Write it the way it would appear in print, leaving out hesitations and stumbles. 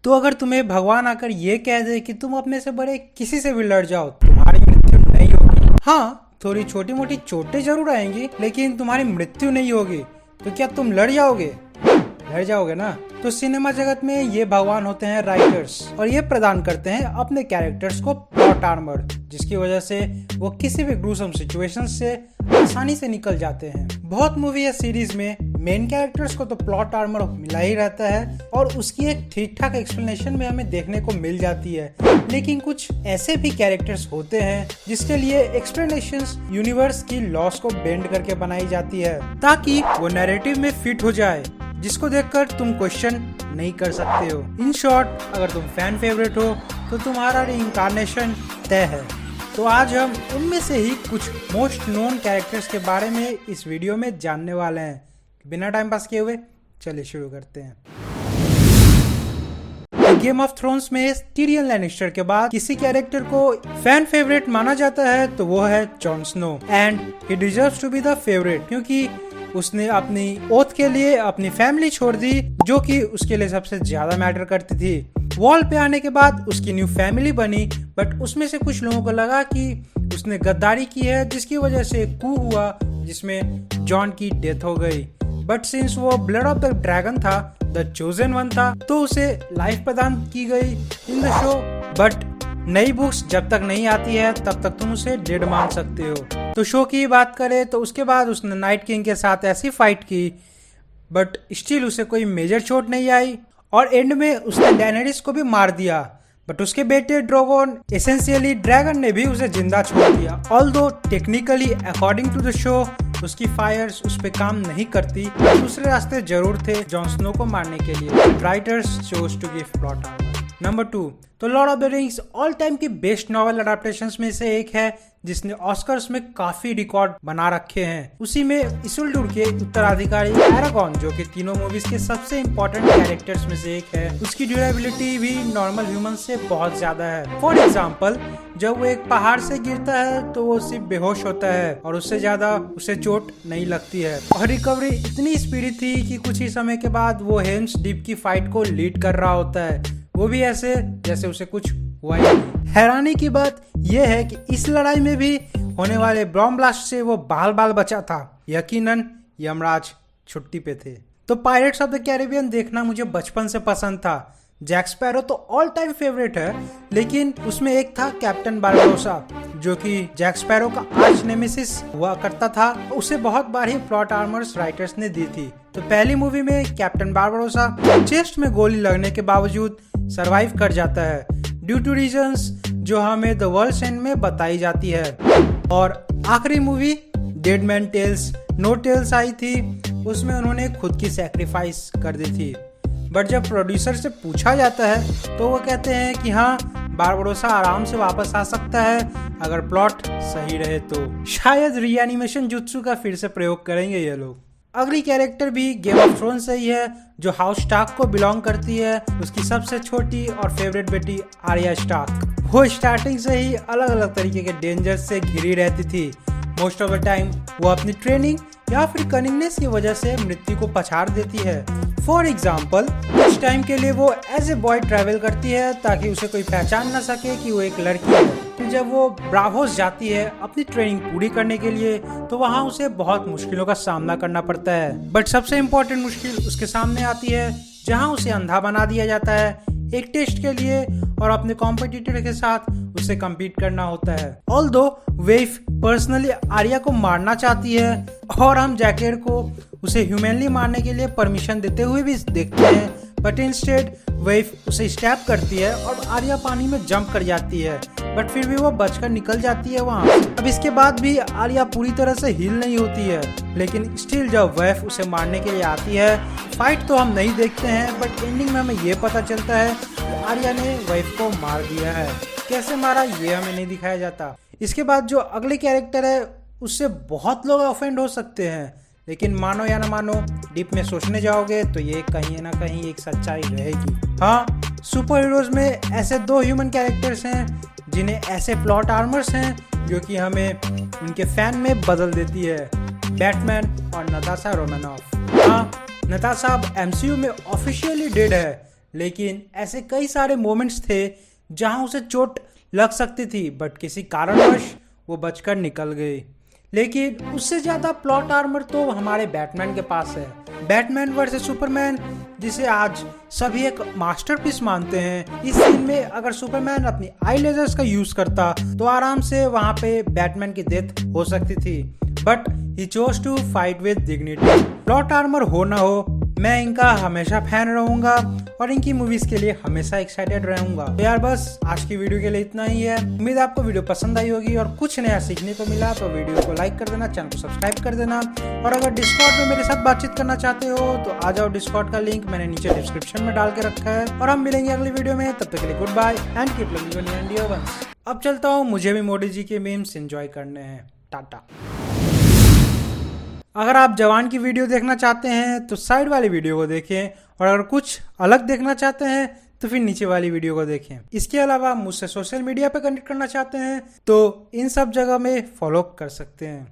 तो अगर तुम्हें भगवान आकर ये कह दे कि तुम अपने से बड़े किसी से भी लड़ जाओ, तुम्हारी मृत्यु नहीं होगी। हाँ, थोड़ी छोटी मोटी चोटें जरूर आएंगी, लेकिन तुम्हारी मृत्यु नहीं होगी। तो क्या तुम लड़ जाओगे? लड़ जाओगे ना? तो सिनेमा जगत में ये भगवान होते हैं राइटर्स, और ये प्रदान करते हैं अपने कैरेक्टर्स को प्लॉट आर्मर, जिसकी वजह से वो किसी भी ग्रूसम सिचुएशन से आसानी से निकल जाते हैं। बहुत मूवी या सीरीज में मेन कैरेक्टर्स को तो प्लॉट आर्मर मिला ही रहता है, और उसकी एक ठीक ठाक एक्सप्लेनेशन में हमें देखने को मिल जाती है। लेकिन कुछ ऐसे भी कैरेक्टर्स होते हैं जिसके लिए एक्सप्लेनेशंस यूनिवर्स की लॉस को बेंड करके बनाई जाती है, ताकि वो नैरेटिव में फिट हो जाए, जिसको देखकर तुम क्वेश्चन नहीं कर सकते हो। इन शॉर्ट, अगर तुम फैन फेवरेट हो तो तुम्हारा रिइंकार्नेशन तय है। तो आज हम उनमें से ही कुछ मोस्ट नोन कैरेक्टर्स के बारे में इस वीडियो में जानने वाले हैं। बिना टाइम पास किए हुए चलिए शुरू करते हैं। गेम ऑफ थ्रोन्स में टिरियन लैनिस्टर के बाद किसी कैरेक्टर को फैन फेवरेट माना जाता है तो वो है Jon Snow, and he deserves to be the favourite, क्योंकि उसने अपनी ओथ के लिए अपनी फैमिली छोड़ दी, जो कि उसके लिए सबसे ज्यादा मैटर करती थी। वॉल पे आने के बाद उसकी न्यू फैमिली बनी, बट उसमें से कुछ लोगों को लगा कि उसने गद्दारी की है, जिसकी वजह से कू हुआ जिसमें जॉन की डेथ हो गई। बट सिंस वो ब्लड ऑफ द ड्रैगन था, द चोजन वन था, तो उसे लाइफ प्रदान की गई इन द शो। बट नई बुक्स जब तक नहीं आती है तब तक तुम उसे डेड मान सकते हो। तो शो की बात करें तो उसके बाद उसने नाइट किंग के साथ ऐसी फाइट की, बट स्टिल उसे कोई मेजर चोट नहीं आई, और एंड में उसने डेनेरिस को भी मार दिया। बट उसके बेटे ड्रैगन, एसेंशियली ड्रैगन ने भी उसे जिंदा छोड़ दिया। Although technically according to the show उसकी फायर्स उस पे काम नहीं करती, दूसरे रास्ते जरूर थे जॉन स्नो को मारने के लिए। Writers chose to give plot armour. Number 2, तो Lord of the Rings all time की बेस्ट नॉवल अडेप्टेशंस में से एक है, जिसने ऑस्कर्स में काफी रिकॉर्ड बना रखे हैं। उसी में इसिल्डुर के उत्तराधिकारी एरागॉन, जो कि तीनों मूवीज के सबसे इम्पोर्टेंट कैरेक्टर्स में से एक है, उसकी ड्यूरेबिलिटी भी नॉर्मल ह्यूमन से बहुत ज्यादा है। फॉर एग्जाम्पल, जब वो एक पहाड़ से गिरता है तो वो सिर्फ बेहोश होता है, और उससे ज्यादा उसे चोट नहीं लगती है। और रिकवरी इतनी स्पीडी थी कि कुछ ही समय के बाद वो हेल्म्स डीप की फाइट को लीड कर रहा होता है, वो भी ऐसे जैसे उसे कुछ हुआ ही नहीं। हैरानी की बात यह है कि इस लड़ाई में भी होने वाले बॉम्ब ब्लास्ट से वो बाल बाल बचा था। यकीनन यमराज छुट्टी पे थे। तो पायरेट्स ऑफ द कैरिबियन देखना मुझे बचपन से पसंद था। जैक स्पैरो तो ऑल टाइम फेवरेट है, लेकिन उसमें एक था कैप्टन बारबरोसा, जो कि जैक स्पैरो का आर्च नेमेसिस हुआ करता था। उसे बहुत बार ही प्लॉट आर्मर्स राइटर्स ने दी थी। तो पहली मूवी में कैप्टन बारबरोसा चेस्ट में गोली लगने के बावजूद सरवाइव कर जाता है, ड्यू टू रीजंस जो हमें द वर्ल्ड्स एंड में बताई जाती है। और आखिरी movie dead man tells no tales आई थी, उसमें उन्होंने खुद की सैक्रिफाइस कर दी थी। बट जब प्रोड्यूसर से पूछा जाता है तो वो कहते हैं कि हाँ, बारबरोसा आराम से वापस आ सकता है अगर प्लॉट सही रहे तो। शायद रीएनिमेशन जुत्सु का फिर से प्रयोग करेंगे ये लोग। अगली कैरेक्टर भी गेम ऑफ थ्रोन्स से ही है, जो हाउस स्टार्क को बिलोंग करती है। उसकी सबसे छोटी और फेवरेट बेटी आर्या स्टार्क। वो स्टार्टिंग से ही अलग अलग तरीके के डेंजर से घिरी रहती थी। मोस्ट ऑफ द टाइम वो अपनी ट्रेनिंग या फिर कनिंगनेस की वजह से मृत्यु को पछाड़ देती है। फॉर एग्जाम्पल, कुछ टाइम के लिए वो एज ए बॉय ट्रैवल करती है ताकि उसे कोई पहचान न सके कि वो एक लड़की है। जब वो ब्रावोस जाती है अपनी ट्रेनिंग पूरी करने के लिए, तो वहाँ उसे बहुत मुश्किलों का सामना करना पड़ता है। बट सबसे इम्पोर्टेंट मुश्किल उसके सामने आती है, जहाँ उसे अंधा बना दिया जाता है एक टेस्ट के लिए, और अपने कॉम्पिटिटर के साथ उसे कम्पीट करना होता है। ऑल्दो वेफ पर्सनली आर्या को मारना चाहती है, और हम जैकेट को उसे ह्यूमनली मारने के लिए परमिशन देते हुए भी देखते हैं, बट इंस्टेड वेफ उसे स्टैप करती है और आर्या पानी में जंप कर जाती है। बट फिर भी वो बचकर निकल जाती है वहाँ से। अब इसके बाद भी आर्या पूरी तरह से हील नहीं होती है, लेकिन स्टिल जब वेफ उसे मारने के लिए आती है, फाइट तो हम नहीं देखते हैं, बट एंडिंग में हमें ये पता चलता है कि आर्या ने वेफ को मार दिया है। कैसे मारा ये हमें नहीं दिखाया जाता। इसके बाद जो अगले कैरेक्टर है उससे बहुत लोग ऑफेंड हो सकते हैं, लेकिन मानो या ना मानो, डीप में सोचने जाओगे तो ये कहीं ना कहीं एक सच्चाई रहेगी। हाँ, सुपर हीरोज में ऐसे 2 ह्यूमन कैरेक्टर्स हैं जिन्हें ऐसे प्लॉट आर्मर्स हैं जो कि हमें उनके फैन में बदल देती है, बैटमैन और नताशा रोमानोफ। हाँ, नताशा अब MCU में ऑफिशियली डेड है, लेकिन ऐसे कई सारे मोमेंट्स थे जहां उसे चोट लग सकती थी, बट किसी कारणवश वो बचकर निकल गई। लेकिन उससे ज्यादा प्लॉट आर्मर तो हमारे बैटमैन के पास है। बैटमैन वर्सेस सुपरमैन, जिसे आज सभी एक मास्टरपीस मानते हैं। इस सीन में अगर सुपरमैन अपनी आई लेजर्स का यूज करता तो आराम से वहां पे बैटमैन की डेथ हो सकती थी, but he chose to fight with dignity. Plot armour हो ना हो, मैं इनका हमेशा फैन रहूंगा और इनकी मूवीज के लिए हमेशा एक्साइटेड रहूंगा। तो यार बस आज की वीडियो के लिए इतना ही है। उम्मीद आपको वीडियो पसंद आई होगी और कुछ नया सीखने को मिला। तो वीडियो को लाइक कर देना, चैनल को सब्सक्राइब कर देना, और अगर डिस्कॉर्ड में मेरे साथ बातचीत करना चाहते हो तो आ जाओ। डिस्कॉर्ड का लिंक मैंने नीचे डिस्क्रिप्शन में डाल के रखा है। और हम मिलेंगे अगली वीडियो में, तब तक के लिए goodbye and keep loving India ones. अब चलता हूँ, मुझे भी मोदी जी के मीम्स एंजॉय करने हैं। टाटा। अगर आप जवान की वीडियो देखना चाहते हैं तो साइड वाली वीडियो को देखें, और अगर कुछ अलग देखना चाहते हैं तो फिर नीचे वाली वीडियो को देखें। इसके अलावा मुझसे सोशल मीडिया पे कनेक्ट करना चाहते हैं तो इन सब जगह में फॉलो कर सकते हैं।